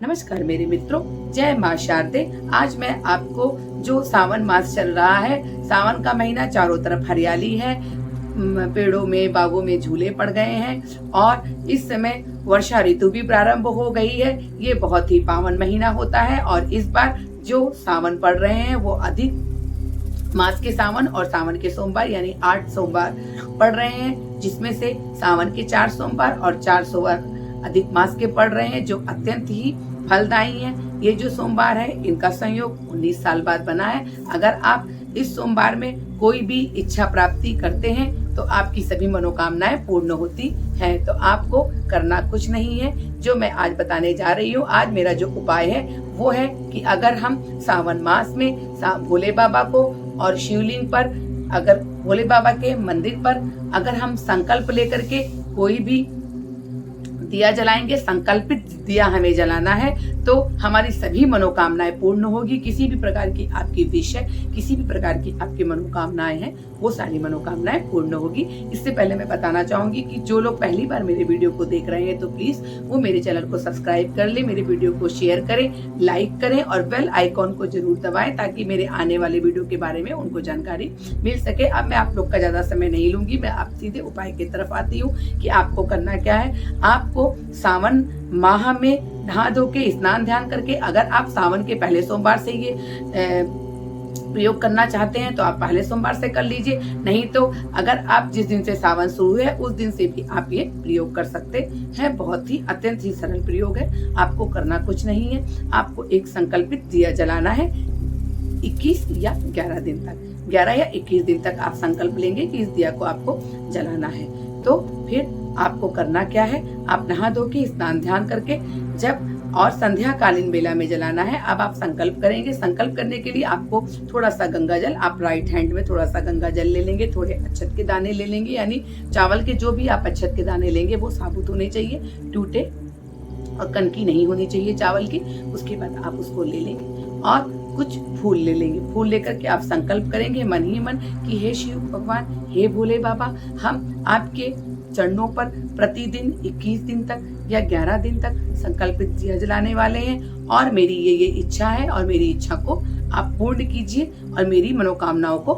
नमस्कार मेरे मित्रों, जय माँ शारदे। आज मैं आपको जो सावन मास चल रहा है, सावन का महीना, चारों तरफ हरियाली है, पेड़ों में बागों में झूले पड़ गए हैं और इस समय वर्षा ऋतु भी प्रारंभ हो गई है। ये बहुत ही पावन महीना होता है और इस बार जो सावन पड़ रहे हैं वो अधिक मास के सावन और सावन के सोमवार यानी 8 सोमवार पड़ रहे हैं, जिसमें से सावन के 4 सोमवार और 4 सोमवार अधिक मास के पड़ रहे हैं, जो अत्यंत ही फलदायी हैं। ये जो सोमवार है, इनका संयोग 19 साल बाद बना है। अगर आप इस सोमवार में कोई भी इच्छा प्राप्ति करते हैं तो आपकी सभी मनोकामनाएं पूर्ण होती हैं। तो आपको करना कुछ नहीं है, जो मैं आज बताने जा रही हूँ। आज मेरा जो उपाय है वो है कि अगर हम सावन मास में भोले बाबा को और शिवलिंग पर, अगर भोले बाबा के मंदिर पर अगर हम संकल्प लेकर के कोई भी दिया जलाएंगे, संकल्पित दिया हमें जलाना है, तो हमारी सभी मनोकामनाएं पूर्ण होगी। किसी भी प्रकार की आपकी विश है, किसी भी प्रकार की आपकी मनोकामनाएं हैं, वो सारी मनोकामनाएं पूर्ण होगी। इससे पहले मैं बताना चाहूंगी कि जो लोग पहली बार मेरे वीडियो को देख रहे हैं तो प्लीज वो मेरे चैनल को सब्सक्राइब कर ले, मेरे वीडियो को शेयर करें, लाइक करें और बेल आइकॉन को जरूर दबाएं, ताकि मेरे आने वाले वीडियो के बारे में उनको जानकारी मिल सके। अब मैं आप लोग का ज्यादा समय नहीं लूंगी, मैं आप सीधे उपाय की तरफ आती हूँ कि आपको करना क्या है। आपको सावन माह में नहा धो के स्नान ध्यान करके, अगर आप सावन के पहले सोमवार से ये प्रयोग करना चाहते हैं तो आप पहले सोमवार से कर लीजिए, नहीं तो अगर आप जिस दिन से सावन शुरू है उस दिन से भी आप ये प्रयोग कर सकते हैं। बहुत ही अत्यंत ही सरल प्रयोग है, आपको करना कुछ नहीं है। आपको एक संकल्पित दिया जलाना है 21 या 11 दिन तक, 11 या 21 दिन तक आप संकल्प लेंगे कि इस दिया को आपको जलाना है। तो फिर आपको करना क्या है, आप नहा धो के स्नान ध्यान करके जब और संध्या कालीन बेला में जलाना है। अब आप संकल्प करेंगे। संकल्प करने के लिए आपको थोड़ा सा गंगा जल, आप राइट हैंड में थोड़ा सा गंगा जल ले लेंगे, थोड़े अक्षत के दाने ले लेंगे, यानी चावल के जो भी आप अक्षत के दाने लेंगे वो साबुत होने चाहिए, टूटे और कनकी नहीं होनी चाहिए चावल की। उसके बाद आप उसको ले लेंगे और कुछ फूल ले लेंगे। फूल लेकर के आप संकल्प करेंगे मन ही मन कि हे शिव भगवान, हे भोले बाबा, हम आपके चरणों पर प्रतिदिन 21 दिन तक या 11 दिन तक संकल्पित दिया जलाने वाले हैं और मेरी ये इच्छा है और मेरी इच्छा को आप पूर्ण कीजिए और मेरी मनोकामनाओं को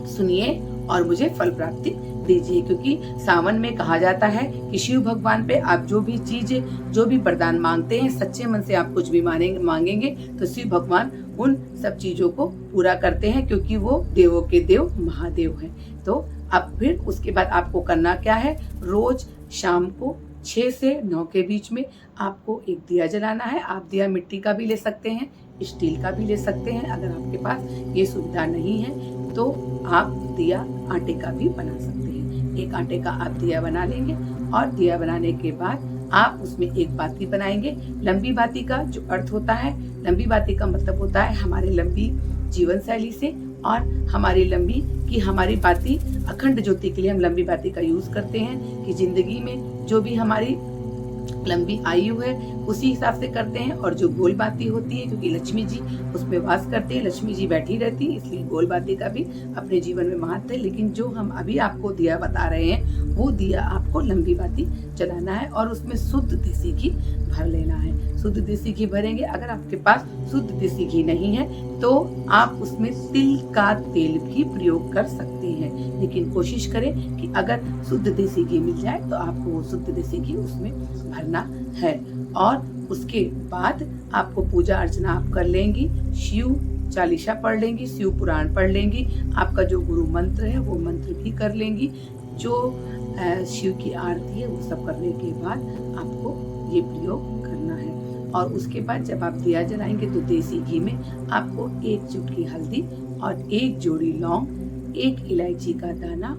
सुनिए और मुझे फल प्राप्ति दीजिए। क्योंकि सावन में कहा जाता है कि शिव भगवान पे आप जो भी चीज, जो भी वरदान मांगते हैं, सच्चे मन से आप कुछ भी मांगेंगे तो शिव भगवान उन सब चीजों को पूरा करते हैं, क्योंकि वो देवों के देव महादेव हैं। तो अब फिर उसके बाद आपको करना क्या है, रोज शाम को 6 से 9 के बीच में आपको एक दिया जलाना है। आप दिया मिट्टी का भी ले सकते हैं, स्टील का भी ले सकते हैं। अगर आपके पास ये सुविधा नहीं है तो आप दिया आटे का भी बना सकते हैं। एक आटे का आप दिया बना लेंगे और दिया बनाने के बाद आप उसमें एक बाती बनाएंगे। लंबी बाती का जो अर्थ होता है, लंबी बाती का मतलब होता है हमारी लंबी जीवन शैली से और हमारी लंबी की हमारी बाती अखंड ज्योति के लिए हम लंबी बाती का यूज करते हैं कि जिंदगी में जो भी हमारी लंबी आयु है उसी हिसाब से करते हैं। और जो गोल बाती होती है, क्योंकि लक्ष्मी जी उसमें वास करते हैं, लक्ष्मी जी बैठी रहती है, इसलिए गोल बाती का भी अपने जीवन में महत्व है। लेकिन जो हम अभी आपको दिया बता रहे हैं वो दिया आपको लंबी बाती जलाना है और उसमें शुद्ध देसी घी भर लेना है। शुद्ध देसी घी भरेंगे। अगर आपके पास शुद्ध देसी घी नहीं है तो आप उसमें तिल का तेल भी प्रयोग कर सकते हैं, लेकिन कोशिश करें कि अगर शुद्ध देसी घी मिल जाए तो आपको वो शुद्ध देसी घी उसमें भरना है। और उसके बाद आपको पूजा अर्चना आप कर लेंगी, शिव चालीसा पढ़ लेंगी, शिव पुराण पढ़ लेंगी, आपका जो गुरु मंत्र है वो मंत्र भी कर लेंगी, जो शिव की आरती है वो सब करने के बाद आपको ये प्रयोग करना है। और उसके बाद जब आप दिया जलाएंगे तो देसी घी में आपको 1 चुटकी हल्दी और 1 जोड़ी लौंग, 1 इलायची का दाना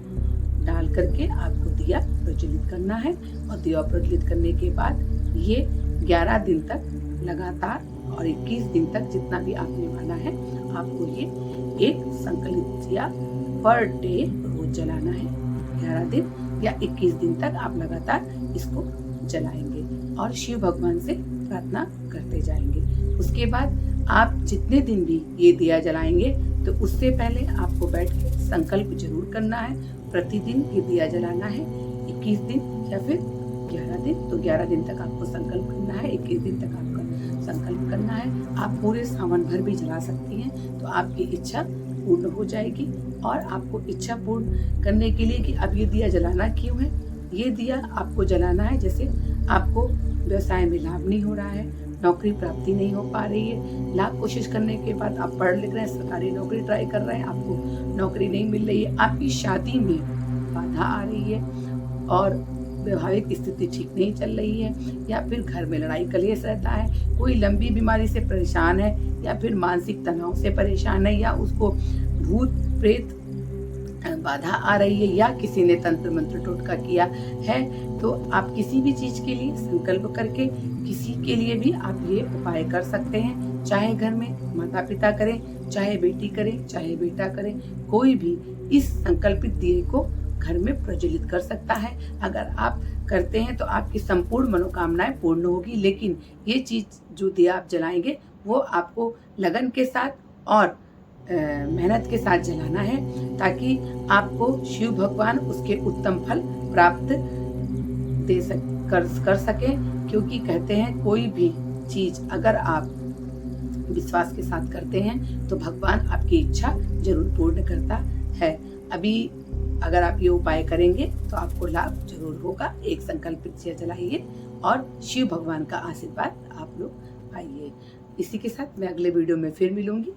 डाल करके आपको दिया प्रज्वलित करना है। और दिया प्रज्वलित करने के बाद ये 11 दिन तक लगातार और 21 दिन तक जितना भी आपने माना है, आपको ये एक संकलित दिया पर डे रोज जलाना है। 11 दिन या 21 दिन तक आप लगातार इसको जलाएंगे और शिव भगवान से प्रार्थना करते जाएंगे। उसके बाद आप जितने दिन भी ये दिया जलाएंगे तो उससे पहले आपको बैठ के संकल्प जरूर करना है, प्रतिदिन ये दिया जलाना है 21 दिन या फिर 11 दिन, तो 11 दिन तक आपको संकल्प करना है, 21 दिन तक आपका संकल्प करना है। आप पूरे सावन भर भी जला सकती हैं, तो आपकी इच्छा पूर्ण हो जाएगी। और आपको इच्छा पूर्ण करने के लिए कि अब ये दिया जलाना क्यों है, ये दिया आपको जलाना है जैसे आपको व्यवसाय में लाभ नहीं हो रहा है, नौकरी प्राप्ति नहीं हो पा रही है, लाख कोशिश करने के बाद आप पढ़ लिख रहे हैं, सरकारी नौकरी ट्राई कर रहे हैं, आपको नौकरी नहीं मिल रही है, आपकी शादी में बाधा आ रही है और वैवाहिक स्थिति ठीक नहीं चल रही है, या फिर घर में लड़ाई कलेश रहता है, कोई लंबी बीमारी से परेशान है, या फिर मानसिक तनाव से परेशान है, या उसको भूत प्रेत बाधा आ रही है, या किसी ने तंत्र मंत्र टोटका किया है, तो आप किसी भी चीज के लिए संकल्प करके किसी के लिए भी आप ये उपाय कर सकते हैं। चाहे घर में माता पिता करें, चाहे बेटी करें, चाहे बेटा करें, कोई भी इस संकल्पित दिए को घर में प्रज्वलित कर सकता है। अगर आप करते हैं तो आपकी संपूर्ण मनोकामनाएं पूर्ण होगी। लेकिन ये चीज जो दिया आप जलाएंगे वो आपको लगन के साथ और मेहनत के साथ जलाना है, ताकि आपको शिव भगवान उसके उत्तम फल प्राप्त कर सके। क्योंकि कहते हैं कोई भी चीज अगर आप विश्वास के साथ करते हैं तो भगवान आपकी इच्छा जरूर पूर्ण करता है। अभी अगर आप ये उपाय करेंगे तो आपको लाभ जरूर होगा। एक संकल्पित दिया जलाइए और शिव भगवान का आशीर्वाद आप लोग पाइए। इसी के साथ मैं अगले वीडियो में फिर मिलूंगी।